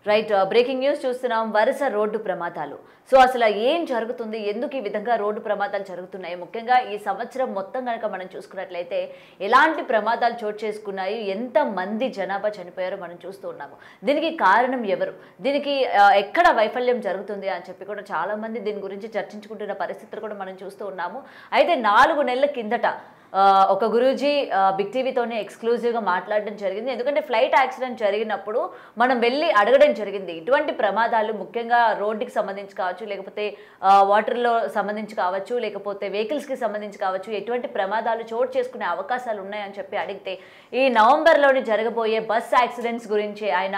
Right. Breaking news చూస్తున్నాం. వరుస road ప్రమాదాలు. సో అసలు ఏం జరుగుతుంది? ఎందుకు ఈ విధంగా రోడ్డు ప్రమాదాలు జరుగుతున్నాయి? ముఖ్యంగా ఈ సంవత్సరం మొత్తం గనక మనం చూసుకున్నట్లయితే ఎలాంటి ప్రమాదాలు చోటు చేసుకున్నాయి? ఎంత మంది జనాభా చనిపోయారో మనం చూస్తూ ఉన్నాము. దీనికి కారణం ఎవరు? దీనికి ఎక్కడ వైఫల్యం జరుగుతుంది అని చెప్పి కూడా చాలా మంది దీని గురించి చర్చించుకుంటున్న పరిస్థితులు కూడా మనం చూస్తూ ఉన్నాము. అయితే 4 నెలల కిందట ఒక గురూజీ బిగ్ టీవీతోనే ఎక్స్క్లూజివ్గా మాట్లాడడం జరిగింది. ఎందుకంటే ఫ్లైట్ యాక్సిడెంట్ జరిగినప్పుడు మనం వెళ్ళి అడగడం జరిగింది. ఇటువంటి ప్రమాదాలు ముఖ్యంగా రోడ్డుకి సంబంధించి కావచ్చు, లేకపోతే వాటర్లో సంబంధించి కావచ్చు, లేకపోతే వెహికల్స్కి సంబంధించి కావచ్చు, ఎటువంటి ప్రమాదాలు చోటు చేసుకునే అవకాశాలు ఉన్నాయని చెప్పి అడిగితే ఈ నవంబర్లోని జరగబోయే బస్ యాక్సిడెంట్స్ గురించి ఆయన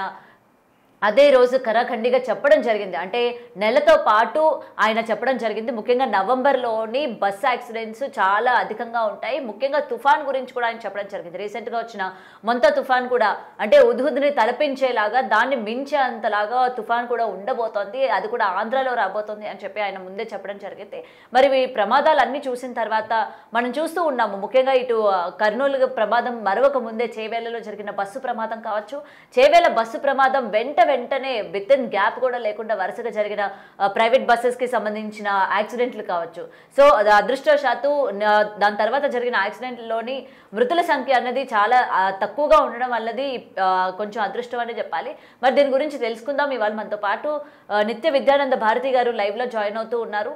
అదే రోజు కరాఖండిగా చెప్పడం జరిగింది. అంటే నెలతో పాటు ఆయన చెప్పడం జరిగింది. ముఖ్యంగా నవంబర్లోని బస్ యాక్సిడెంట్స్ చాలా అధికంగా ఉంటాయి. ముఖ్యంగా తుఫాన్ గురించి కూడా ఆయన చెప్పడం జరిగింది. రీసెంట్గా వచ్చిన మొంతా తుఫాన్ కూడా అంటే ఉద్హుద్ని తలపించేలాగా దాన్ని మించే అంతలాగా తుఫాన్ కూడా ఉండబోతోంది. అది కూడా ఆంధ్రాలో రాబోతోంది అని చెప్పి ఆయన ముందే చెప్పడం జరిగింది. మరి ఈ ప్రమాదాలన్నీ చూసిన తర్వాత మనం చూస్తూ ఉన్నాము. ముఖ్యంగా ఇటు కర్నూలు ప్రమాదం మరొక ముందే చేవేళ్లలో జరిగిన బస్సు ప్రమాదం కావచ్చు, చేవేళ్ల బస్సు ప్రమాదం వెంటనే వితిన్ గ్యాప్ కూడా లేకుండా వరుసగా జరిగిన ప్రైవేట్ బస్సెస్కి సంబంధించిన యాక్సిడెంట్లు కావచ్చు. సో అదృష్టవశాత్తు దాని తర్వాత జరిగిన యాక్సిడెంట్లోని మృతుల సంఖ్య అన్నది చాలా తక్కువగా ఉండడం వల్లది కొంచెం అదృష్టం అనే చెప్పాలి. మరి దీని గురించి తెలుసుకుందాం. ఇవాళ మనతో పాటు నిత్య విద్యానంద భారతి గారు లైవ్లో జాయిన్ అవుతూ ఉన్నారు.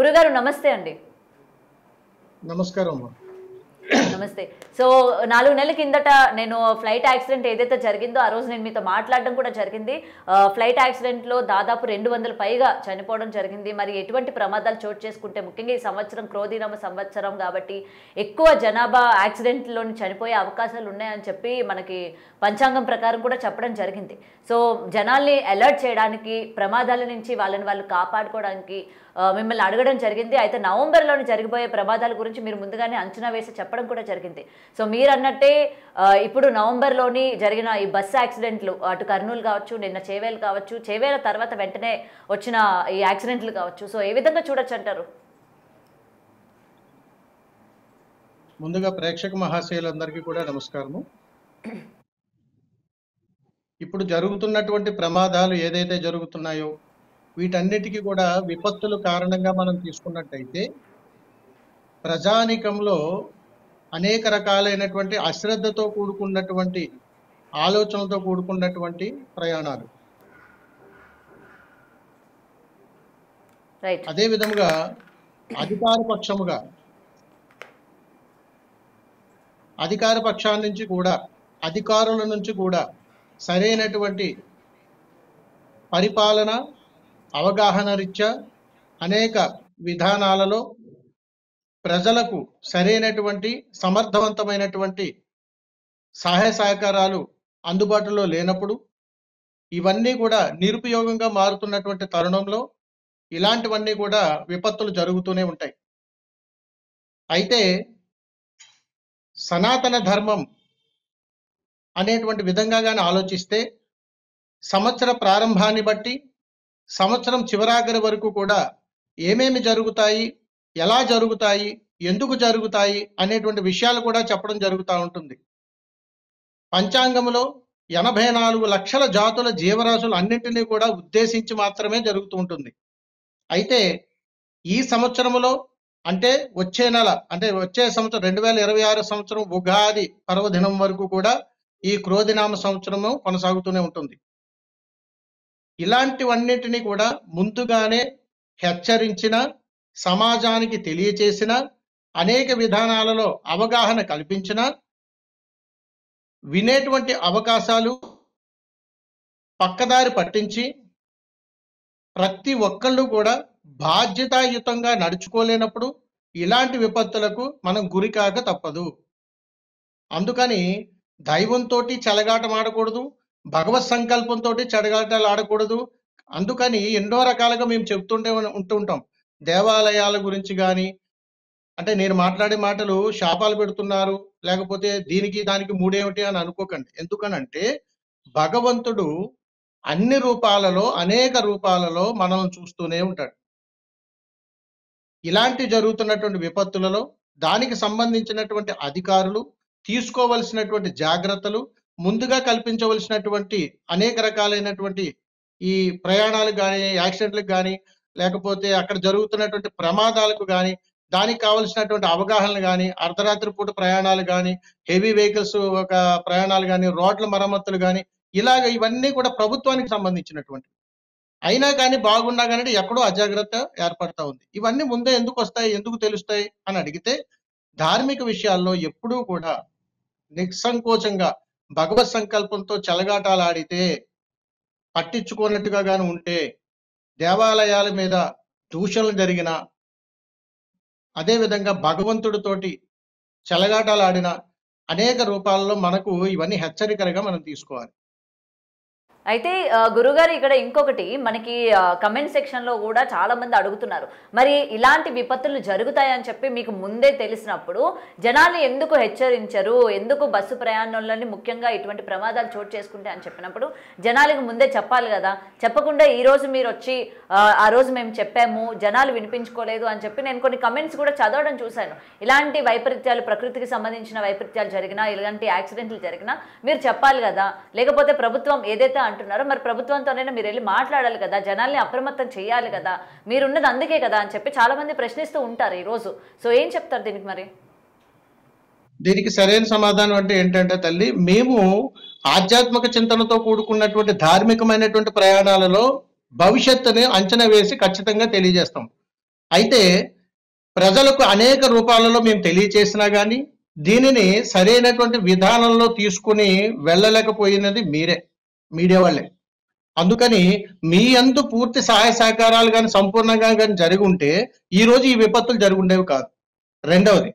గురుగారు నమస్తే అండి. నమస్కారం. నమస్తే. సో 4 నెలల కిందట నేను ఫ్లైట్ యాక్సిడెంట్ ఏదైతే జరిగిందో ఆ రోజు నేను మీతో మాట్లాడడం కూడా జరిగింది. ఫ్లైట్ యాక్సిడెంట్లో దాదాపు 200 పైగా చనిపోవడం జరిగింది. మరి ఎటువంటి ప్రమాదాలు చోటు చేసుకుంటే ముఖ్యంగా ఈ సంవత్సరం క్రోధినామ సంవత్సరం కాబట్టి ఎక్కువ జనాభా యాక్సిడెంట్లోని చనిపోయే అవకాశాలు ఉన్నాయని చెప్పి మనకి పంచాంగం ప్రకారం కూడా చెప్పడం జరిగింది. సో జనాల్ని అలర్ట్ చేయడానికి, ప్రమాదాల నుంచి వాళ్ళు కాపాడుకోవడానికి మిమ్మల్ని అడగడం జరిగింది. అయితే నవంబర్లోని జరిగిపోయే ప్రమాదాల గురించి మీరు ముందుగానే అంచనా వేసి చెప్పడం కూడా జరిగింది. సో మీరు అన్నట్టే ఇప్పుడు నవంబర్లోని జరిగిన ఈ బస్సు యాక్సిడెంట్లు అటు కర్నూలు కావచ్చు, నిన్న చేవేలు కావచ్చు, చేవేల తర్వాత వెంటనే వచ్చిన ఈ యాక్సిడెంట్లు కావచ్చు, సో ఏ విధంగా చూడొచ్చు అంటారు? ముందుగా ప్రేక్షక మహాశయులందరికీ కూడా నమస్కారము. ఇప్పుడు జరుగుతున్నటువంటి ప్రమాదాలు ఏదైతే జరుగుతున్నాయో వీటన్నిటికీ కూడా విపత్తుల కారణంగా మనం తీసుకున్నట్టయితే ప్రజానికంలో అనేక రకాలైనటువంటి అశ్రద్ధతో కూడుకున్నటువంటి ఆలోచనలతో కూడుకున్నటువంటి ప్రయాణాలు. అదే విధముగా అధికార పక్షాల నుంచి కూడా అధికారుల నుంచి కూడా సరైనటువంటి పరిపాలన అవగాహన రీత్యా అనేక విధానాలలో ప్రజలకు సరైనటువంటి సమర్థవంతమైనటువంటి సహాయ సహకారాలు అందుబాటులో లేనప్పుడు ఇవన్నీ కూడా నిరుపయోగంగా మారుతున్నటువంటి తరుణంలో ఇలాంటివన్నీ కూడా విపత్తులు జరుగుతూనే ఉంటాయి. అయితే సనాతన ధర్మం అనేటువంటి విధంగా కానీ ఆలోచిస్తే సంవత్సర ప్రారంభాన్ని బట్టి సంవత్సరం చివరాఖరి వరకు కూడా ఏమేమి జరుగుతాయి, ఎలా జరుగుతాయి, ఎందుకు జరుగుతాయి అనేటువంటి విషయాలు కూడా చెప్పడం జరుగుతూ ఉంటుంది. పంచాంగంలో 84 లక్షల జాతుల జీవరాశులు అన్నింటినీ కూడా ఉద్దేశించి మాత్రమే జరుగుతూ ఉంటుంది. అయితే ఈ సంవత్సరంలో అంటే వచ్చే నెల అంటే వచ్చే సంవత్సరం 2026 సంవత్సరం ఉగాది పర్వదినం వరకు కూడా ఈ క్రోధినామ సంవత్సరము కొనసాగుతూనే ఉంటుంది. ఇలాంటివన్నిటినీ కూడా ముందుగానే హెచ్చరించిన, సమాజానికి తెలియచేసిన, అనేక విధానాలలో అవగాహన కల్పించిన, వినేటువంటి అవకాశాలు పక్కదారి పట్టించి ప్రతి ఒక్కళ్ళు కూడా బాధ్యతాయుతంగా నడుచుకోలేనప్పుడు ఇలాంటి విపత్తులకు మనం గురికాక తప్పదు. అందుకని దైవంతో చెలగాటం ఆడకూడదు, భగవత్ సంకల్పంతో చెడగాటాలు ఆడకూడదు. అందుకని ఎన్నో రకాలుగా మేము ఉంటుంటాం. దేవాలయాల గురించి కానీ అంటే నేను మాట్లాడే మాటలు శాపాలు పెడుతున్నారు, లేకపోతే దీనికి దానికి మూడేమిటి అని అనుకోకండి. ఎందుకనంటే భగవంతుడు అన్ని రూపాలలో అనేక రూపాలలో మనం చూస్తూనే ఉంటాడు. ఇలాంటి జరుగుతున్నటువంటి విపత్తులలో దానికి సంబంధించినటువంటి అధికారులు తీసుకోవలసినటువంటి జాగ్రత్తలు ముందుగా కల్పించవలసినటువంటి అనేక రకాలైనటువంటి ఈ ప్రయాణాలు కానీ, యాక్సిడెంట్లకు కానీ, లేకపోతే అక్కడ జరుగుతున్నటువంటి ప్రమాదాలకు కానీ, దానికి కావలసినటువంటి అవగాహనలు కానీ, అర్ధరాత్రి పూట ప్రయాణాలు కానీ, హెవీ వెహికల్స్ ఒక ప్రయాణాలు కానీ, రోడ్ల మరమ్మతులు కానీ, ఇలాగ ఇవన్నీ కూడా ప్రభుత్వానికి సంబంధించినటువంటివి. అయినా కానీ బాగున్నా కానీ ఎక్కడో అజాగ్రత్త ఏర్పడతా ఉంది. ఇవన్నీ ముందే ఎందుకు వస్తాయి, ఎందుకు తెలుస్తాయి అని అడిగితే, ధార్మిక విషయాల్లో ఎప్పుడూ కూడా నిస్సంకోచంగా భగవత్ సంకల్పంతో చెలగాటాలాడితే, పట్టించుకోనట్టుగా గాని ఉంటే, దేవాలయాల మీద దూషణలు జరిగిన, అదే విధంగా భగవంతుడితోటి చెలగాటాలాడిన అనేక రూపాల్లో మనకు ఇవన్నీ హెచ్చరికలుగా మనం తీసుకోవాలి. అయితే గురుగారు ఇక్కడ ఇంకొకటి మనకి కమెంట్ సెక్షన్లో కూడా చాలా మంది అడుగుతున్నారు, మరి ఇలాంటి విపత్తులు జరుగుతాయని చెప్పి మీకు ముందే తెలిసినప్పుడు జనాలు ఎందుకు హెచ్చరించరు, ఎందుకు బస్సు ప్రయాణంలోని ముఖ్యంగా ఇటువంటి ప్రమాదాలు చోటు చేసుకుంటే అని చెప్పినప్పుడు జనాలకు ముందే చెప్పాలి కదా. చెప్పకుండా ఈ రోజు మీరు వచ్చి ఆ రోజు మేము చెప్పాము జనాలు వినిపించుకోలేదు అని చెప్పి నేను కొన్ని కమెంట్స్ కూడా చదవడం చూశాను. ఇలాంటి వైపరీత్యాలు, ప్రకృతికి సంబంధించిన వైపరీత్యాలు జరిగినా, ఇలాంటి యాక్సిడెంట్లు జరిగినా మీరు చెప్పాలి కదా, లేకపోతే ప్రభుత్వం ఏదైతే అంటున్నారో మరి ప్రభుత్వంతోనైనా మీరు వెళ్ళి మాట్లాడాలి కదా, జనాల్ని అప్రమత్తం చేయాలి కదా, మీరున్నది అందుకే కదా అని చెప్పి చాలా మంది ప్రశ్నిస్తూ ఉంటారు ఈ రోజు. సో ఏం చెప్తారు దీనికి? మరి దీనికి సరైన సమాధానం అంటే ఏంటంటే తల్లి, మేము ఆధ్యాత్మిక చింతనతో కూడుకున్నటువంటి ధార్మికమైనటువంటి ప్రయాణాలలో భవిష్యత్తుని అంచనా వేసి ఖచ్చితంగా తెలియజేస్తాం. అయితే ప్రజలకు అనేక రూపాలలో మేము తెలియచేసినా కానీ దీనిని సరైనటువంటి విధానంలో తీసుకుని వెళ్ళలేకపోయినది మీడియా వాళ్ళే. అందుకని మీ అందు పూర్తి సహాయ సహకారాలు కానీ సంపూర్ణంగా కానీ జరిగి ఉంటే ఈ రోజు ఈ విపత్తులు జరిగి ఉండేవి కాదు. రెండవది,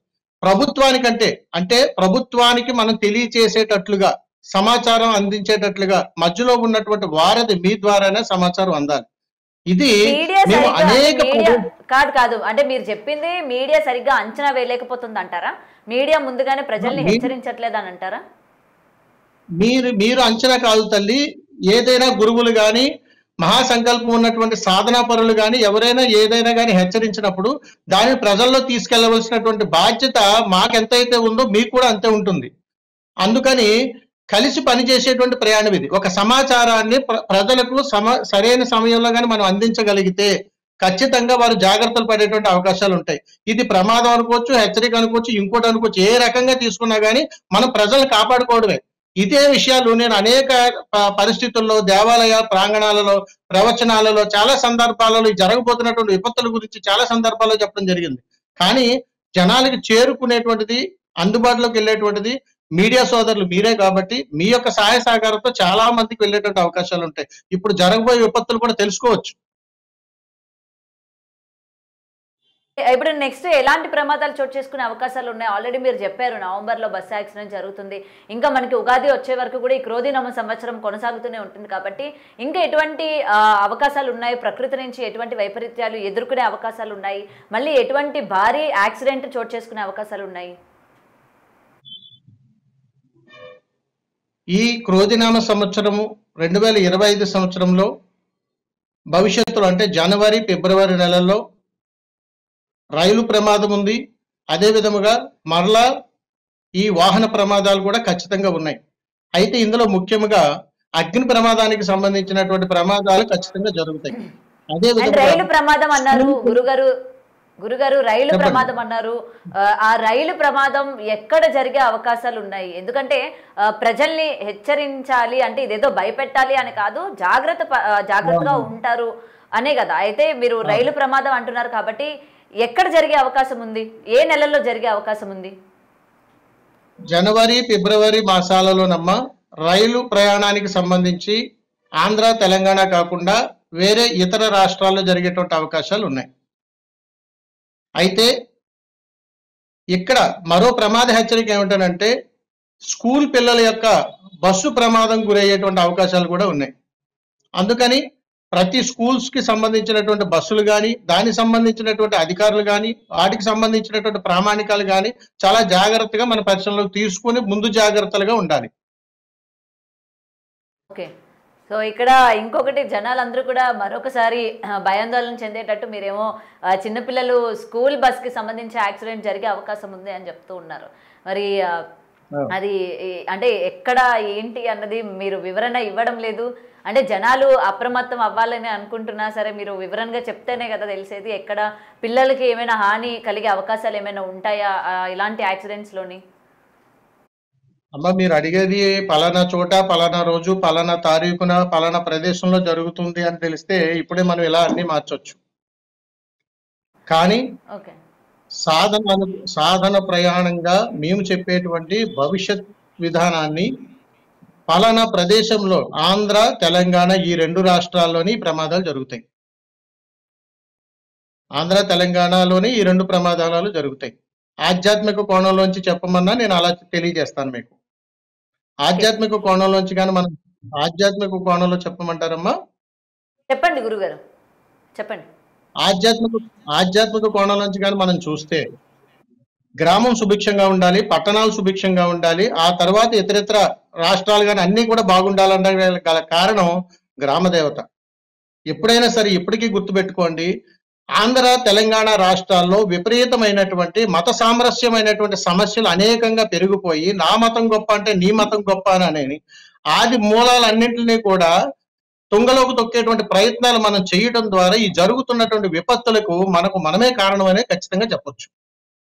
అంటే ప్రభుత్వానికి మనం తెలియచేసేటట్లుగా, సమాచారం అందించేటట్లుగా మధ్యలో ఉన్నటువంటి వారధి మీ ద్వారానే సమాచారం అందాలి. ఇది మేము అనేక కాదు అంటే మీరు చెప్పింది మీడియా సరిగ్గా అంచనా వేయలేకపోతుంది అంటారా? మీడియా ముందుగానే ప్రజల్ని హెచ్చరించట్లేదు అని అంటారా? మీరు అంచనా కాదు తల్లి, ఏదైనా గురువులు కానీ, మహాసంకల్పం ఉన్నటువంటి సాధనా పరులు కానీ, ఎవరైనా ఏదైనా కానీ హెచ్చరించినప్పుడు దానిని ప్రజల్లో తీసుకెళ్లవలసినటువంటి బాధ్యత మాకెంతైతే ఉందో మీకు కూడా అంతే ఉంటుంది. అందుకని కలిసి పనిచేసేటువంటి ప్రయాణం ఇది. ఒక సమాచారాన్ని ప్రజలకు సరైన సమయంలో కానీ మనం అందించగలిగితే ఖచ్చితంగా వారు జాగ్రత్తలు పడేటువంటి అవకాశాలు ఉంటాయి. ఇది ప్రమాదం అనుకోవచ్చు, హెచ్చరిక అనుకోవచ్చు, ఇంకోటి అనుకోవచ్చు, ఏ రకంగా తీసుకున్నా కానీ మనం ప్రజలను కాపాడుకోవడమే. ఇదే విషయాలు నేను అనేక పరిస్థితుల్లో, దేవాలయ ప్రాంగణాలలో, ప్రవచనాలలో, చాలా సందర్భాలలో జరగబోతున్నటువంటి విపత్తుల గురించి చాలా సందర్భాల్లో చెప్పడం జరిగింది. కానీ జనాలకి చేరుకునేటువంటిది, అందుబాటులోకి వెళ్ళేటువంటిది మీడియా సోదరులు మీరే కాబట్టి మీ యొక్క సహాయ సహకారంతో చాలా మందికి వెళ్ళేటువంటి అవకాశాలు ఉంటాయి. ఇప్పుడు జరగబోయే విపత్తులు కూడా తెలుసుకోవచ్చు. ఇప్పుడు నెక్స్ట్ ఎలాంటి ప్రమాదాలు చోటు చేసుకునే అవకాశాలు ఉన్నాయి? ఆల్రెడీ మీరు చెప్పారు నవంబర్లో బస్సు యాక్సిడెంట్ జరుగుతుంది, ఇంకా మనకి ఉగాది వచ్చే వరకు కూడా ఈ క్రోధినామ సంవత్సరం కొనసాగుతూనే ఉంటుంది కాబట్టి ఇంకా ఎటువంటి అవకాశాలు ఉన్నాయి? ప్రకృతి నుంచి ఎటువంటి వైపరీత్యాలు ఎదుర్కొనే అవకాశాలు ఉన్నాయి? మళ్ళీ ఎటువంటి భారీ యాక్సిడెంట్ చోటు చేసుకునే అవకాశాలు ఉన్నాయి? ఈ క్రోధినామ సంవత్సరము 2025 సంవత్సరంలో భవిష్యత్తులో అంటే జనవరి, ఫిబ్రవరి నెలల్లో రైలు ప్రమాదం ఉంది. అదే విధముగా మరలా ఈ వాహన ప్రమాదాలు కూడా ఖచ్చితంగా ఉన్నాయి. అయితే ఇందులో ముఖ్యంగా అగ్ని ప్రమాదానికి సంబంధించినటువంటి ప్రమాదాలు ఖచ్చితంగా జరుగుతాయి. అదే విధంగా రైలు ప్రమాదం అన్నారు గురుగారు, రైలు ప్రమాదం అన్నారు. ఆ రైలు ప్రమాదం ఎక్కడ జరిగే అవకాశాలు ఉన్నాయి? ఎందుకంటే ప్రజల్ని హెచ్చరించాలి అంటే ఇదేదో భయపెట్టాలి అని కాదు, జాగ్రత్తగా ఉంటారు అనే కదా. అయితే మీరు రైలు ప్రమాదం అంటున్నారు కాబట్టి ఎక్కడ జరిగే అవకాశం ఉంది? ఏ నెలల్లో జరిగే అవకాశం ఉంది? జనవరి, ఫిబ్రవరి మాసాలలోనమ్మ రైలు ప్రయాణానికి సంబంధించి ఆంధ్ర, తెలంగాణ కాకుండా వేరే ఇతర రాష్ట్రాల్లో జరిగేటువంటి అవకాశాలు ఉన్నాయి. అయితే ఇక్కడ మరో ప్రమాద హెచ్చరిక ఏమిటంటే స్కూల్ పిల్లల యొక్క బస్సు ప్రమాదం గురయ్యేటువంటి అవకాశాలు కూడా ఉన్నాయి. అందుకని ప్రతి స్కూల్స్ కి సంబంధించినటువంటి బస్సులు కానీ, దానికి సంబంధించినటువంటి అధికారులు కానీ, వాటికి సంబంధించినటువంటి ప్రామాణికాలు కానీ చాలా జాగ్రత్తగా మన పరిశీలనలోకి తీసుకుని ముందు జాగ్రత్తలుగా ఉండాలి. ఓకే, సో ఇక్కడ ఇంకొకటి జనాలందరూ కూడా మరొకసారి భయాందోళన చెందేటట్టు మీరేమో చిన్నపిల్లలు స్కూల్ బస్కి సంబంధించి యాక్సిడెంట్ జరిగే అవకాశం ఉంది అని చెప్తూ ఉన్నారు. మరి అది అంటే ఎక్కడ ఏంటి అన్నది మీరు వివరణ ఇవ్వడం లేదు. అంటే జనాలు అప్రమత్తం అవ్వాలని అనుకుంటున్నా సరే మీరు వివరణగా చెప్తేనే కదా తెలిసేది. ఎక్కడ పిల్లలకి ఏమైనా హాని కలిగే అవకాశాలు ఏమైనా ఉంటాయా ఇలాంటి యాక్సిడెంట్స్లోని? అమ్మ, మీరు అడిగేది పలానా చోట, పలానా రోజు, పలానా తారీఖున, పలానా ప్రదేశంలో జరుగుతుంది అని తెలిస్తే ఇప్పుడే మనం ఇలా అన్ని మార్చొచ్చు. కానీ ఓకే. సాధన ప్రయాణంగా మేము చెప్పేటువంటి భవిష్యత్ విధానాన్ని పలానా ప్రదేశంలో ఆంధ్ర, తెలంగాణ ఈ 2 రాష్ట్రాల్లోని ప్రమాదాలు జరుగుతాయి. ఆంధ్ర, తెలంగాణలోని ఈ 2 ప్రమాదాలు జరుగుతాయి. ఆధ్యాత్మిక కోణంలోంచి చెప్పమన్నా నేను అలా తెలియజేస్తాను మీకు. ఆధ్యాత్మిక కోణంలోంచి కానీ మనం ఆధ్యాత్మిక కోణంలో చెప్పమంటారమ్మా? చెప్పండి గురుగారు, చెప్పండి. ఆధ్యాత్మిక కోణంలోంచి కానీ మనం చూస్తే గ్రామం సుభిక్షంగా ఉండాలి, పట్టణాలు సుభిక్షంగా ఉండాలి, ఆ తర్వాత ఇతరితర రాష్ట్రాలు కానీ అన్ని కూడా బాగుండాలన్న గల కారణం గ్రామదేవత. ఎప్పుడైనా సరే ఇప్పటికీ గుర్తుపెట్టుకోండి, ఆంధ్ర, తెలంగాణ రాష్ట్రాల్లో విపరీతమైనటువంటి మత సామరస్యమైనటువంటి సమస్యలు అనేకంగా పెరిగిపోయి నా మతం గొప్ప అంటే నీ మతం గొప్ప అని ఆది మూలాలన్నింటినీ కూడా తుంగలోకి తొక్కేటువంటి ప్రయత్నాలు మనం చేయడం ద్వారా ఈ జరుగుతున్నటువంటి విపత్తులకు మనమే కారణమనే ఖచ్చితంగా చెప్పొచ్చు.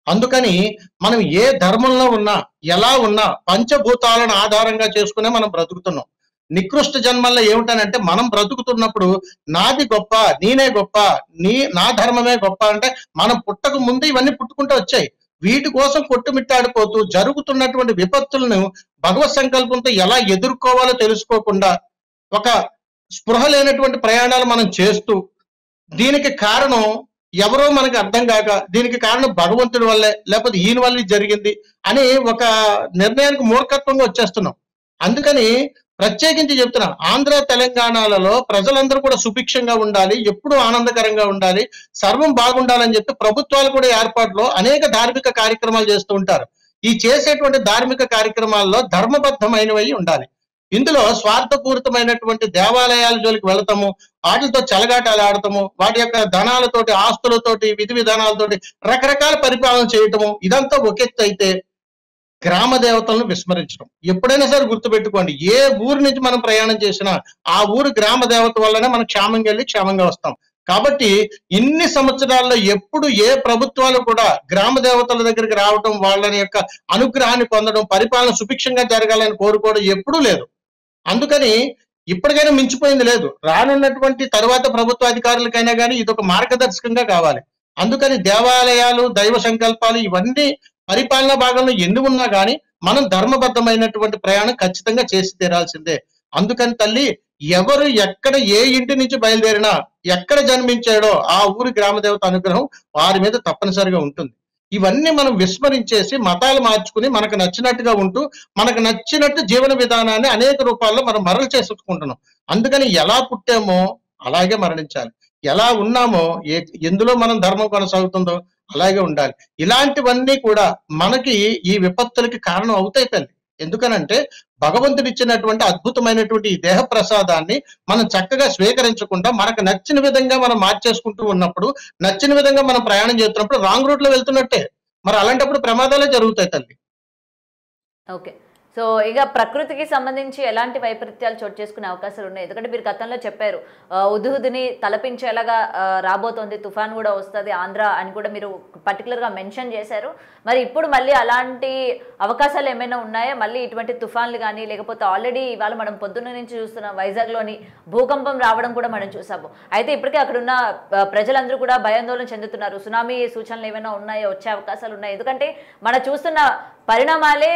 అందుకని మనం ఏ ధర్మంలో ఉన్నా, ఎలా ఉన్నా పంచభూతాలను ఆధారంగా చేసుకునే మనం బ్రతుకుతున్నాం. నికృష్ట జన్మల్లో ఏమిటనంటే మనం బ్రతుకుతున్నప్పుడు నాది గొప్ప, నేనే గొప్ప, నా ధర్మమే గొప్ప అంటే మనం పుట్టక ముందు ఇవన్నీ పుట్టుకుంటూ వచ్చాయి. వీటి కోసం కొట్టుమిట్టాడిపోతూ జరుగుతున్నటువంటి విపత్తులను భగవత్ సంకల్పంతో ఎలా ఎదుర్కోవాలో తెలుసుకోకుండా ఒక స్పృహ లేనటువంటి ప్రయాణాలు మనం చేస్తూ దీనికి కారణం ఎవరో మనకి అర్థం కాక దీనికి కారణం భగవంతుడి వల్లే లేకపోతే ఈయన వల్ల జరిగింది అని ఒక నిర్ణయానికి మూర్ఖత్వంగా వచ్చేస్తున్నాం. అందుకని ప్రత్యేకించి చెప్తున్నా, ఆంధ్ర తెలంగాణలలో ప్రజలందరూ కూడా సుభిక్షంగా ఉండాలి, ఎప్పుడూ ఆనందకరంగా ఉండాలి, సర్వం బాగుండాలని చెప్పి ప్రభుత్వాలు కూడా ఏర్పాటులో అనేక ధార్మిక కార్యక్రమాలు చేస్తూ ఉంటారు. ఈ చేసేటువంటి ధార్మిక కార్యక్రమాల్లో ధర్మబద్ధమైనవి ఉండాలి. ఇందులో స్వార్థపూరితమైనటువంటి దేవాలయాల జోలికి వెళతాము, వాటితో చెలగాటాలు ఆడతాము, వాటి యొక్క ధనాలతోటి, ఆస్తులతోటి, విధి విధానాలతోటి రకరకాల పరిపాలన చేయటము, ఇదంతా ఒక ఎత్తు అయితే గ్రామ దేవతలను విస్మరించడం. ఎప్పుడైనా సరే గుర్తుపెట్టుకోండి, ఏ ఊరు నుంచి మనం ప్రయాణం చేసినా ఆ ఊరు గ్రామ దేవత వల్లనే మనం క్షేమంగా వెళ్ళి క్షేమంగా వస్తాం. కాబట్టి ఇన్ని సంవత్సరాల్లో ఎప్పుడు ఏ ప్రభుత్వాలు కూడా గ్రామ దేవతల దగ్గరికి రావడం, వాళ్ళని యొక్క అనుగ్రహాన్ని పొందడం, పరిపాలన సుభిక్షంగా జరగాలని కోరుకోవడం ఎప్పుడూ లేదు. అందుకని ఇప్పటికైనా మించిపోయింది లేదు. రానున్నటువంటి తరువాత ప్రభుత్వ అధికారులకైనా కానీ ఇది ఒక మార్గదర్శకంగా కావాలి. అందుకని దేవాలయాలు, దైవ సంకల్పాలు ఇవన్నీ పరిపాలనా భాగంలో ఎన్ని ఉన్నా కానీ మనం ధర్మబద్ధమైనటువంటి ప్రయాణం ఖచ్చితంగా చేసి తీరాల్సిందే. అందుకని తల్లి, ఎవరు ఎక్కడ ఏ ఇంటి నుంచి బయలుదేరినా, ఎక్కడ జన్మించాడో ఆ ఊరి గ్రామదేవత అనుగ్రహం వారి మీద తప్పనిసరిగా ఉంటుంది. ఇవన్నీ మనం విస్మరించేసి మతాలు మార్చుకుని మనకు నచ్చినట్టుగా ఉంటూ మనకు నచ్చినట్టు జీవన విధానాన్ని అనేక రూపాల్లో మనం మరలు చేసుకుంటున్నాం. అందుకని ఎలా పుట్టామో అలాగే మరణించాలి, ఎలా ఉన్నామో ఎందులో మనం ధర్మం కొనసాగుతుందో అలాగే ఉండాలి. ఇలాంటివన్నీ కూడా మనకి ఈ విపత్తులకి కారణం అవుతాయి తల్లి. ఎందుకనంటే భగవంతుడు ఇచ్చినటువంటి అద్భుతమైనటువంటి ఈ దేహ ప్రసాదాన్ని మనం చక్కగా స్వీకరించకుండా మనకు నచ్చిన విధంగా మనం మార్చేసుకుంటూ ఉన్నప్పుడు, నచ్చిన విధంగా మనం ప్రయాణం చేస్తున్నప్పుడు రాంగ్ రూట్ లో వెళ్తున్నట్టే. మరి అలాంటప్పుడు ప్రమాదాలే జరుగుతాయి తల్లి. ఓకే. సో ఇక ప్రకృతికి సంబంధించి ఎలాంటి వైపరీత్యాలు చోటు చేసుకునే అవకాశాలు ఉన్నాయి? ఎందుకంటే మీరు గతంలో చెప్పారు ఉదుహుదుని తలపించేలాగా రాబోతోంది, తుఫాన్ కూడా వస్తుంది ఆంధ్ర అని కూడా మీరు పర్టికులర్గా మెన్షన్ చేశారు. మరి ఇప్పుడు మళ్ళీ అలాంటి అవకాశాలు ఏమైనా ఉన్నాయా? మళ్ళీ ఇటువంటి తుఫాన్లు కానీ, లేకపోతే ఆల్రెడీ ఇవాళ మనం పొద్దున్న నుంచి చూస్తున్నాం వైజాగ్లోని భూకంపం రావడం కూడా మనం చూసాము. అయితే ఇప్పటికే అక్కడ ఉన్న ప్రజలందరూ కూడా భయాందోళన చెందుతున్నారు. సునామీ సూచనలు ఏమైనా ఉన్నాయో, వచ్చే అవకాశాలు ఉన్నాయి? ఎందుకంటే మనం చూస్తున్న పరిణామాలే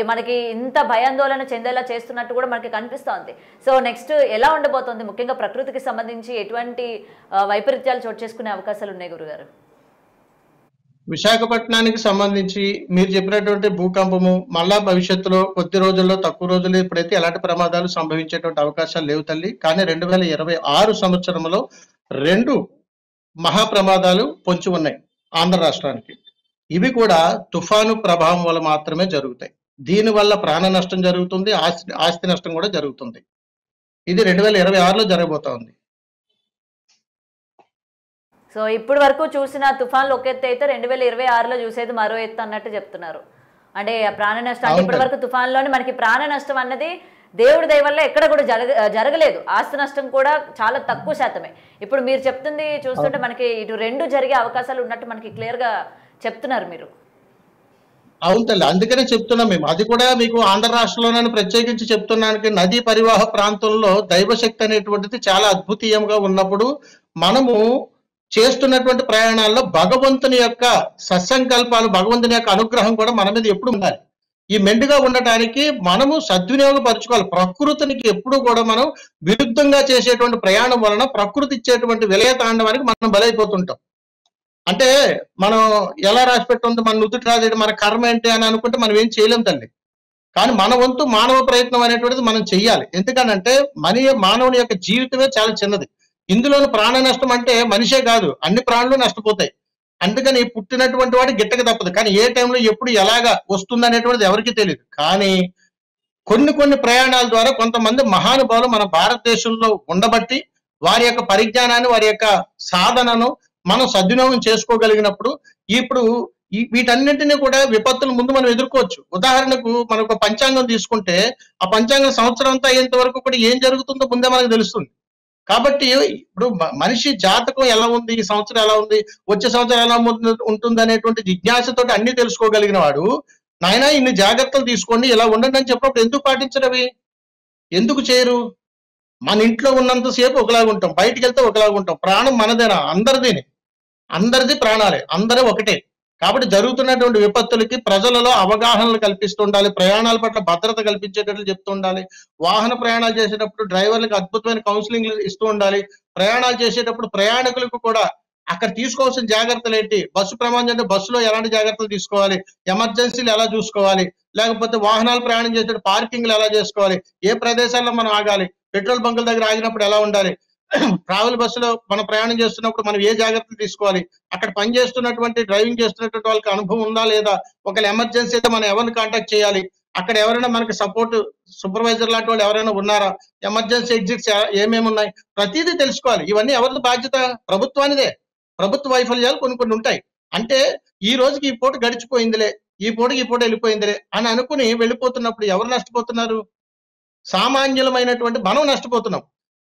మనకి ఇంత భయాందోళన చెందేలా చేస్తున్నట్టు కూడా మనకి కనిపిస్తోంది. సో నెక్స్ట్ ఎలా ఉండబోతోంది? ముఖ్యంగా ప్రకృతికి సంబంధించి ఎటువంటి వైపరీత్యాలు చోటు చేసుకునే అవకాశాలు ఉన్నాయి గురుగారు? విశాఖపట్నానికి సంబంధించి మీరు చెప్పినటువంటి భూకంపము మళ్ళా భవిష్యత్తులో కొద్ది రోజుల్లో, తక్కువ రోజుల్లో ఇప్పుడైతే ఎలాంటి ప్రమాదాలు సంభవించేటువంటి అవకాశాలు లేవు తల్లి. కానీ 2026 సంవత్సరంలో 2 మహాప్రమాదాలు పొంచి ఉన్నాయి ఆంధ్ర రాష్ట్రానికి. ఇవి కూడా తుఫాను ప్రభావం వల్ల మాత్రమే జరుగుతాయి. దీనివల్ల ప్రాణ నష్టం జరుగుతుంది, ఆస్తి నష్టం కూడా జరుగుతుంది. ఇది 2026లో జరగబోతా ఉంది. సో ఇప్పటి వరకు చూసిన తుఫాన్లు ఒక ఎత్తు అయితే 2026లో చూసేది మరో ఎత్తు అన్నట్టు చెప్తున్నారు. అంటే ఆ ప్రాణ నష్టం అంటే ఇప్పటి అవునండి. వరకు తుఫాన్లోనే మనకి ప్రాణ నష్టం అన్నది దేవుడి దయ వల్ల ఎక్కడ కూడా జరగలేదు. ఆస్తి నష్టం కూడా చాలా తక్కువ శాతమే. ఇప్పుడు మీరు చెప్తుంది చూస్తుంటే అవును. మనకి ఇటు 2 జరిగే అవకాశాలు ఉన్నట్టు మనకి క్లియర్‌గా చెప్తున్నారు మీరు. అవును తల్లి. అందుకనే చెప్తున్నాం మేము. అది కూడా మీకు ఆంధ్ర రాష్ట్రంలోనని ప్రత్యేకించి చెప్తున్నానికి నదీ పరివాహ ప్రాంతంలో దైవశక్తి అనేటువంటిది చాలా అద్భుతీయంగా ఉన్నప్పుడు మనము చేస్తున్నటువంటి ప్రయాణాల్లో భగవంతుని యొక్క సత్సంకల్పాలు, భగవంతుని యొక్క అనుగ్రహం కూడా మన మీద ఎప్పుడు ఉండాలి. ఈ మెండుగా ఉండటానికి మనము సద్వినియోగపరుచుకోవాలి. ప్రకృతికి ఎప్పుడు కూడా మనం విరుద్ధంగా చేసేటువంటి ప్రయాణం వలన ప్రకృతి ఇచ్చేటువంటి విలయ తాండవానికి మనం బలైపోతుంటాం. అంటే మనం ఎలా రాసి పెట్టుంది మన నుదుటి రాసేది మన కర్మ ఏంటి అని అనుకుంటే మనం ఏం చేయలేం తల్లి. కానీ మన వంతు మానవ ప్రయత్నం అనేటువంటిది మనం చెయ్యాలి. ఎందుకనంటే మానవుని యొక్క జీవితమే చాలా చిన్నది. ఇందులోని ప్రాణ నష్టం అంటే మనిషే కాదు అన్ని ప్రాణులు నష్టపోతాయి. అందుకని పుట్టినటువంటి వాడు గిట్టక తప్పదు. కానీ ఏ టైంలో ఎప్పుడు ఎలాగా వస్తుంది అనేటువంటిది ఎవరికీ తెలియదు. కానీ కొన్ని ప్రయాణాల ద్వారా కొంతమంది మహానుభావులు మన భారతదేశంలో ఉండబట్టి వారి యొక్క పరిజ్ఞానాన్ని, వారి యొక్క సాధనను మనం సద్వినియోగం చేసుకోగలిగినప్పుడు ఇప్పుడు వీటన్నింటినీ కూడా విపత్తుల ముందు మనం ఎదుర్కోవచ్చు. ఉదాహరణకు మనం ఒక పంచాంగం తీసుకుంటే ఆ పంచాంగం సంవత్సరం అంతా అయ్యేంత వరకు కూడా ఏం జరుగుతుందో ముందే మనకు తెలుస్తుంది. కాబట్టి ఇప్పుడు మనిషి జాతకం ఎలా ఉంది, ఈ సంవత్సరం ఎలా ఉంది, వచ్చే సంవత్సరం ఎలా ఉంటుంది అనేటువంటి జిజ్ఞాసతోటి అన్ని తెలుసుకోగలిగిన వాడు నాయనా ఇన్ని జాగ్రత్తలు తీసుకోండి ఇలా ఉండండి అని చెప్పినప్పుడు ఎందుకు పాటించరవి? ఎందుకు చేయరు? మన ఇంట్లో ఉన్నంత సేపు ఒకలాగా ఉంటాం, బయటికి వెళ్తే ఒకలాగా ఉంటాం. ప్రాణం మనదేనా? అందరిదేనే. అందరిది ప్రాణాలే, అందరూ ఒకటే. కాబట్టి జరుగుతున్నటువంటి విపత్తులకి ప్రజలలో అవగాహనలు కల్పిస్తూ ఉండాలి. ప్రయాణాల పట్ల భద్రత కల్పించేటట్లు చెప్తూ ఉండాలి. వాహన ప్రయాణాలు చేసేటప్పుడు డ్రైవర్లకు అద్భుతమైన కౌన్సిలింగ్ ఇస్తూ ఉండాలి. ప్రయాణాలు చేసేటప్పుడు ప్రయాణికులకు కూడా అక్కడ తీసుకోవాల్సిన జాగ్రత్తలు ఏంటి, బస్సు ప్రమాదం అంటే బస్సులో ఎలాంటి జాగ్రత్తలు తీసుకోవాలి, ఎమర్జెన్సీలు ఎలా చూసుకోవాలి, లేకపోతే వాహనాలు ప్రయాణం చేసేటప్పుడు పార్కింగ్లు ఎలా చేసుకోవాలి, ఏ ప్రదేశాల్లో మనం ఆగాలి, పెట్రోల్ బంకుల దగ్గర ఆగినప్పుడు ఎలా ఉండాలి, ట్రావెల్ బస్సులో మనం ప్రయాణం చేస్తున్నప్పుడు మనం ఏ జాగ్రత్తలు తీసుకోవాలి, అక్కడ పనిచేస్తున్నటువంటి డ్రైవింగ్ చేస్తున్నటువంటి వాళ్ళకి అనుభవం ఉందా లేదా, ఒకవేళ ఎమర్జెన్సీ అయితే మనం ఎవరిని కాంటాక్ట్ చేయాలి, అక్కడ ఎవరైనా మనకి సపోర్ట్ సూపర్వైజర్ లాంటి వాళ్ళు ఎవరైనా ఉన్నారా, ఎమర్జెన్సీ ఎగ్జిట్స్ ఏమేమి ఉన్నాయి, ప్రతిదీ తెలుసుకోవాలి. ఇవన్నీ ఎవరిది బాధ్యత? ప్రభుత్వానిదే. ప్రభుత్వ వైఫల్యాలు కొన్ని ఉంటాయి. అంటే ఈ రోజుకి ఈ పూట గడిచిపోయిందిలే, ఈ పూటకి ఈ పూట వెళ్ళిపోయిందిలే అని అనుకుని వెళ్ళిపోతున్నప్పుడు ఎవరు నష్టపోతున్నారు? సామాన్యులమైనటువంటి మనం నష్టపోతున్నాం.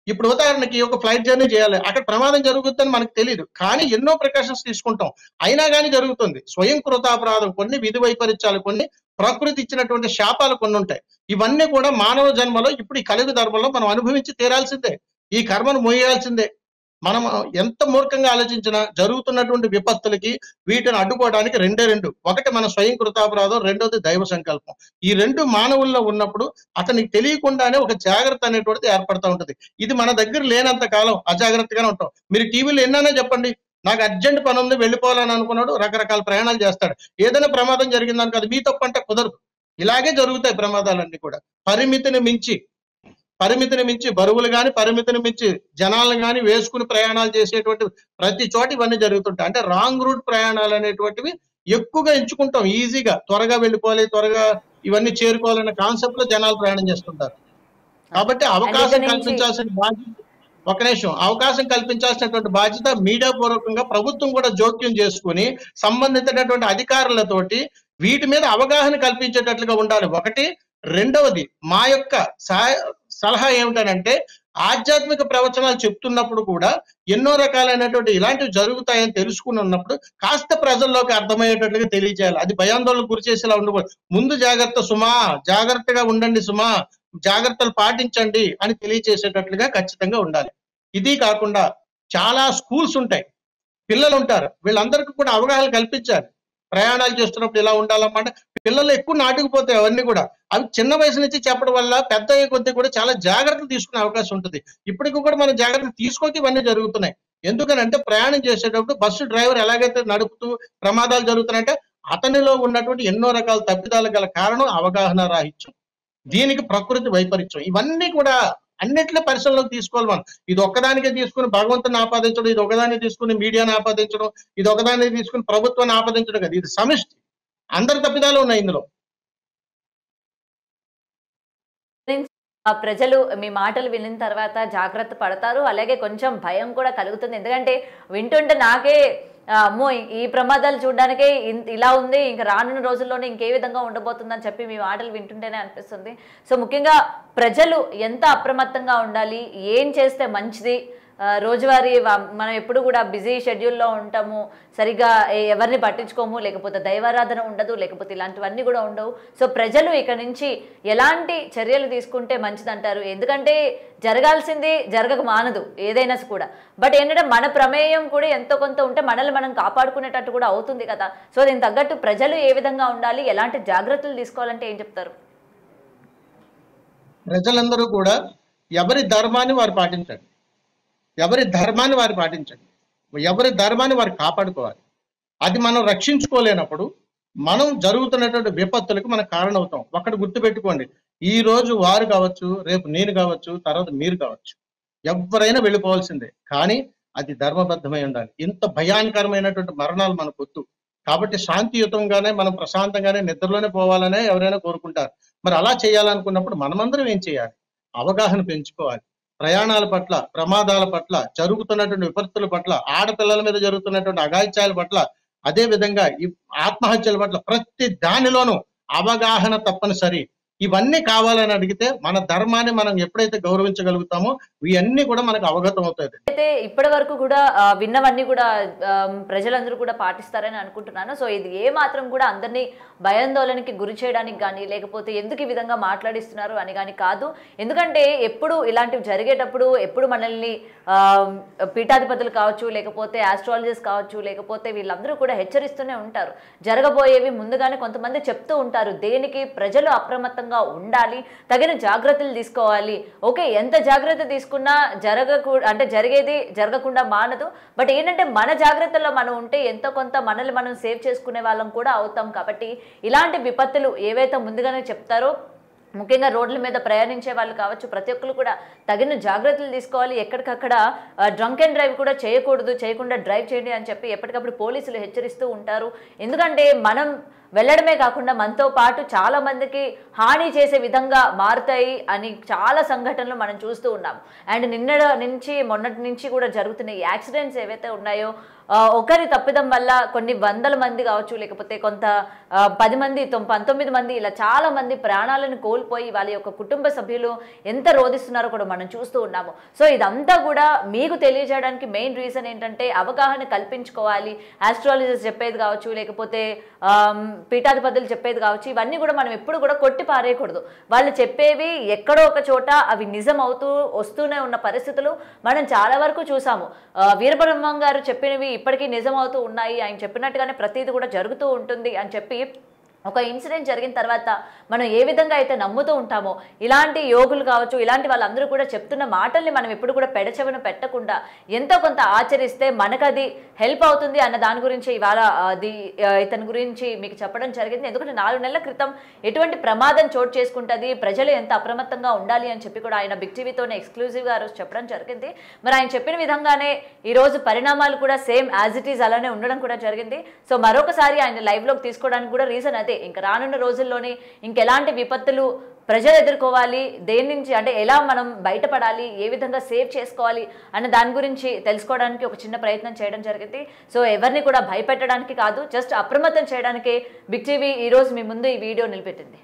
ఇప్పుడు ఉదాహరణకి ఒక ఫ్లైట్ జర్నీ చేయాలి, అక్కడ ప్రమాదం జరుగుతుందని మనకు తెలియదు, కానీ ఎన్నో ప్రికాషన్స్ తీసుకుంటాం, అయినా కానీ జరుగుతుంది. స్వయం కృతాపరాధం, కొన్ని విధి వైపరీత్యాలు, కొన్ని ప్రకృతి ఇచ్చినటువంటి శాపాలు కొన్ని ఉంటాయి. ఇవన్నీ కూడా మానవ జన్మలో ఇప్పుడు ఈ కలియుగ ధర్మంలో మనం అనుభవించి తీరాల్సిందే, ఈ కర్మను మోయాల్సిందే. మనం ఎంత మూర్ఖంగా ఆలోచించినా జరుగుతున్నటువంటి విపత్తులకి వీటిని అడ్డుకోవడానికి రెండు. ఒకటి మన స్వయం కృతాపరాధం, రెండోది దైవ సంకల్పం. ఈ రెండు మానవుల్లో ఉన్నప్పుడు అతనికి తెలియకుండానే ఒక జాగ్రత్త అనేటువంటిది ఏర్పడతా ఉంటది. ఇది మన దగ్గర లేనంత కాలం అజాగ్రత్తగానే ఉంటాం. మీరు టీవీలో ఎన్నైనా చెప్పండి, నాకు అర్జెంట్ పని ఉంది వెళ్ళిపోవాలని అనుకున్నాడు రకరకాల ప్రయాణాలు చేస్తాడు. ఏదైనా ప్రమాదం జరిగిందని కాదు, మీ తప్పు అంటే కుదరదు. ఇలాగే జరుగుతాయి ప్రమాదాలన్నీ కూడా. పరిమితిని మించి బరువులు కానీ, పరిమితిని మించి జనాలను కానీ వేసుకుని ప్రయాణాలు చేసేటువంటి ప్రతి చోట ఇవన్నీ జరుగుతుంటాయి. అంటే రాంగ్ రూట్ ప్రయాణాలు అనేటువంటివి ఎక్కువగా ఎంచుకుంటాం. ఈజీగా త్వరగా వెళ్ళిపోవాలి, త్వరగా ఇవన్నీ చేరుకోవాలనే కాన్సెప్ట్ లో జనాలు ప్రయాణం చేస్తుంటారు. కాబట్టి అవకాశం కల్పించాల్సిన బాధ్యత, ఒక నిమిషం, అవకాశం కల్పించాల్సినటువంటి బాధ్యత మీడియా పూర్వకంగా ప్రభుత్వం కూడా జోక్యం చేసుకుని సంబంధించినటువంటి అధికారులతోటి వీటి మీద అవగాహన కల్పించేటట్లుగా ఉండాలి. ఒకటి. రెండవది మా యొక్క సలహా ఏమిటనంటే ఆధ్యాత్మిక ప్రవచనాలు చెప్తున్నప్పుడు కూడా ఎన్నో రకాలైనటువంటి ఇలాంటివి జరుగుతాయని తెలుసుకుని ఉన్నప్పుడు కాస్త ప్రజల్లోకి అర్థమయ్యేటట్లుగా తెలియజేయాలి. అది భయాందోళనకు గురి చేసేలా ఉండకూడదు. ముందు జాగ్రత్త సుమా, జాగ్రత్తగా ఉండండి సుమా, జాగ్రత్తలు పాటించండి అని తెలియజేసేటట్లుగా ఖచ్చితంగా ఉండాలి. ఇది కాకుండా చాలా స్కూల్స్ ఉంటాయి, పిల్లలు ఉంటారు, వీళ్ళందరికీ కూడా అవగాహన కల్పించాలి. ప్రయాణాలు చేస్తున్నప్పుడు ఇలా ఉండాలన్నమాట. పిల్లలు ఎక్కువ నాటుకుపోతాయి అవన్నీ కూడా. అవి చిన్న వయసు నుంచి చెప్పడం వల్ల పెద్ద అయ్యే కొద్దీ కూడా చాలా జాగ్రత్తలు తీసుకునే అవకాశం ఉంటుంది. ఇప్పటికి కూడా మనం జాగ్రత్తలు తీసుకోక ఇవన్నీ జరుగుతున్నాయి. ఎందుకనంటే ప్రయాణం చేసేటప్పుడు బస్సు డ్రైవర్ ఎలాగైతే నడుపుతూ ప్రమాదాలు జరుగుతున్నాయంటే అతనిలో ఉన్నటువంటి ఎన్నో రకాల తప్పిదాలు గల కారణం అవగాహన రాహిత్యం, దీనికి ప్రకృతి వైపరీత్యం. ఇవన్నీ కూడా అన్నిట్లో పరిశీలనలోకి తీసుకోవాలి మనం. ఇది ఒక్కదానికే తీసుకుని భగవంతుని ఆపాదించడం, ఇది ఒకదాన్ని తీసుకుని మీడియాని ఆపాదించడం, ఇది ఒకదాన్ని తీసుకుని ప్రభుత్వాన్ని ఆపాదించడం కదా, ఇది సమిష్టి. అందరి తప్పిదాలు ఉన్నాయి ఇందులో. ప్రజలు మీ మాటలు వినిన తర్వాత జాగ్రత్త పడతారు. అలాగే కొంచెం భయం కూడా కలుగుతుంది. ఎందుకంటే వింటుంటే నాకే అమ్మో! ఈ ప్రమాదాలు చూడ్డానికే ఇలా ఉంది. ఇంక రానున్న రోజుల్లోనే ఇంకే విధంగా ఉండబోతుందని చెప్పి మీ మాటలు వింటుంటేనే అనిపిస్తుంది. సో ముఖ్యంగా ప్రజలు ఎంత అప్రమత్తంగా ఉండాలి? ఏం చేస్తే మంచిది? రోజువారీ మనం ఎప్పుడు కూడా బిజీ షెడ్యూల్లో ఉంటాము. సరిగ్గా ఎవరిని పట్టించుకోము, లేకపోతే దైవారాధన ఉండదు, లేకపోతే ఇలాంటివన్నీ కూడా ఉండవు. సో ప్రజలు ఇక నుంచి ఎలాంటి చర్యలు తీసుకుంటే మంచిదంటారు? ఎందుకంటే జరగాల్సింది జరగక మానదు ఏదైనా కూడా. బట్ ఏంటంటే మన ప్రమేయం కూడా ఎంతో కొంత ఉంటే మనల్ని మనం కాపాడుకునేటట్టు కూడా అవుతుంది కదా. సో దీనికి తగ్గట్టు ప్రజలు ఏ విధంగా ఉండాలి? ఎలాంటి జాగ్రత్తలు తీసుకోవాలంటే ఏం చెప్తారు? ప్రజలందరూ కూడా ఎవరి ధర్మాన్ని వారు పాటించండి. ఎవరి ధర్మాన్ని వారు పాటించండి. ఎవరి ధర్మాన్ని వారు కాపాడుకోవాలి. అది మనం రక్షించుకోలేనప్పుడు మనం జరుగుతున్నటువంటి విపత్తులకు మనం కారణం అవుతాం. ఒకటి గుర్తుపెట్టుకోండి, ఈ రోజు వారు కావచ్చు, రేపు నేను కావచ్చు, తర్వాత మీరు కావచ్చు, ఎవరైనా వెళ్ళిపోవాల్సిందే. కానీ అది ధర్మబద్ధమై ఉండాలి. ఇంత భయానకరమైనటువంటి మరణాలు మనకు వద్దు. కాబట్టి శాంతియుతంగానే మనం ప్రశాంతంగానే నిద్రలోనే పోవాలనే ఎవరైనా కోరుకుంటారు. మరి అలా చేయాలనుకున్నప్పుడు మనమందరం ఏం చేయాలి? అవగాహన పెంచుకోవాలి. ప్రయాణాల పట్ల, ప్రమాదాల పట్ల, జరుగుతున్నటువంటి విపత్తుల పట్ల, ఆడపిల్లల మీద జరుగుతున్నటువంటి అఘాయిత్యాల పట్ల, అదే విధంగా ఈ ఆత్మహత్యల పట్ల ప్రతి దానిలోనూ అవగాహన తప్పనిసరి. ఇవన్నీ కావాలని అడిగితే మన ధర్మాన్ని మనం ఎప్పుడైతే గౌరవించగలుగుతామో ఇవన్నీ కూడా మనకు అవగతం అవుతుంది. అయితే ఇప్పటి వరకు కూడా విన్నవన్నీ కూడా ప్రజలందరూ కూడా పాటిస్తారని అనుకుంటున్నాను. సో ఇది ఏ మాత్రం కూడా అందరినీ భయాందోళనకి గురి చేయడానికి కానీ, లేకపోతే ఎందుకు ఈ విధంగా మాట్లాడిస్తున్నారు అని కానీ కాదు. ఎందుకంటే ఎప్పుడు ఇలాంటివి జరిగేటప్పుడు ఎప్పుడు మనల్ని పీఠాధిపతులు కావచ్చు, లేకపోతే ఆస్ట్రాలజిస్ట్ కావచ్చు, లేకపోతే వీళ్ళందరూ కూడా హెచ్చరిస్తూనే ఉంటారు. జరగబోయేవి ముందుగానే కొంతమంది చెప్తూ ఉంటారు. దేనికి ప్రజలు అప్రమత్తంగా ఉండాలి, తగిన జాగ్రత్తలు తీసుకోవాలి. ఓకే, ఎంత జాగ్రత్త తీసుకున్నా జరిగేది జరగకుండా మానదు. బట్ ఏంటంటే మన జాగ్రత్తల్లో మనం ఉంటే ఎంతో కొంత మనల్ని మనం సేవ్ చేసుకునే వాళ్ళం కూడా అవుతాం. కాబట్టి ఇలాంటి విపత్తులు ఏవైతే ముందుగానే చెప్తారో, ముఖ్యంగా రోడ్ల మీద ప్రయాణించే వాళ్ళు కావచ్చు, ప్రతి ఒక్కరు కూడా తగిన జాగ్రత్తలు తీసుకోవాలి. ఎక్కడికక్కడ డ్రంక్ అండ్ డ్రైవ్ కూడా చేయకుండా డ్రైవ్ చేయండి అని చెప్పి ఎప్పటికప్పుడు పోలీసులు హెచ్చరిస్తూ ఉంటారు. ఎందుకంటే మనం వెళ్ళడమే కాకుండా మనతో పాటు చాలా మందికి హాని చేసే విధంగా మారుతాయి అని చాలా సంఘటనలు మనం చూస్తూ ఉన్నాం. అండ్ మొన్నటి నుంచి కూడా జరుగుతున్న ఈ యాక్సిడెంట్స్ ఏవైతే ఉన్నాయో, ఒకరి తప్పిదం వల్ల కొన్ని వందల మంది కావచ్చు, లేకపోతే కొంత 10 మంది 19 మంది ఇలా చాలా మంది ప్రాణాలను కోల్పోయి వాళ్ళ యొక్క కుటుంబ సభ్యులు ఎంత రోధిస్తున్నారో కూడా మనం చూస్తూ ఉన్నాము. సో ఇదంతా కూడా మీకు తెలియజేయడానికి మెయిన్ రీజన్ ఏంటంటే అవగాహన కల్పించుకోవాలి. ఆస్ట్రాలజిస్ట్ చెప్పేది కావచ్చు, లేకపోతే పీఠాధిపతులు చెప్పేది కావచ్చు, ఇవన్నీ కూడా మనం ఎప్పుడు కూడా కొట్టి పారేయకూడదు. వాళ్ళు చెప్పేవి ఎక్కడో ఒక చోట అవి నిజం అవుతూ వస్తూనే ఉన్న పరిస్థితులు మనం చాలా వరకు చూసాము. వీరబ్రహ్మం గారు చెప్పినవి ఇప్పటికీ నిజం అవుతూ ఉన్నాయి. ఆయన చెప్పినట్టుగానే ప్రతిదీ కూడా జరుగుతూ ఉంటుంది అని చెప్పి ఒక ఇన్సిడెంట్ జరిగిన తర్వాత మనం ఏ విధంగా అయితే నమ్ముతూ ఉంటామో, ఇలాంటి యోగులు కావచ్చు, ఇలాంటి వాళ్ళందరూ కూడా చెప్తున్న మాటల్ని మనం ఎప్పుడు కూడా పెడచెవిన పెట్టకుండా ఎంతో కొంత ఆచరిస్తే మనకు అది హెల్ప్ అవుతుంది అన్న దాని గురించి ఇవాళ ఇతని గురించి మీకు చెప్పడం జరిగింది. ఎందుకంటే 4 నెలల క్రితం ఎటువంటి ప్రమాదం చోటు చేసుకుంటుంది, ప్రజలు ఎంత అప్రమత్తంగా ఉండాలి అని చెప్పి కూడా ఆయన బిగ్ టీవీతోనే ఎక్స్క్లూజివ్గా చెప్పడం జరిగింది. మరి ఆయన చెప్పిన విధంగానే ఈరోజు పరిణామాలు కూడా సేమ్ యాజ్ ఇట్ ఈజ్ అలానే ఉండడం కూడా జరిగింది. సో మరొకసారి ఆయన లైవ్లోకి తీసుకోవడానికి కూడా రీజన్ అదే. ఇంకా రానున్న రోజుల్లోనే ఇంకెలాంటి విపత్తులు ప్రజలు ఎదుర్కోవాలి, దేని నుంచి అంటే ఎలా మనం బయటపడాలి, ఏ విధంగా సేవ్ చేసుకోవాలి అన్న దాని గురించి తెలుసుకోవడానికి ఒక చిన్న ప్రయత్నం చేయడం జరిగింది. సో ఎవరిని కూడా భయపెట్టడానికి కాదు, జస్ట్ అప్రమత్తం చేయడానికే బిగ్ టీవీ ఈరోజు మీ ముందు ఈ వీడియో నిలబెట్టింది.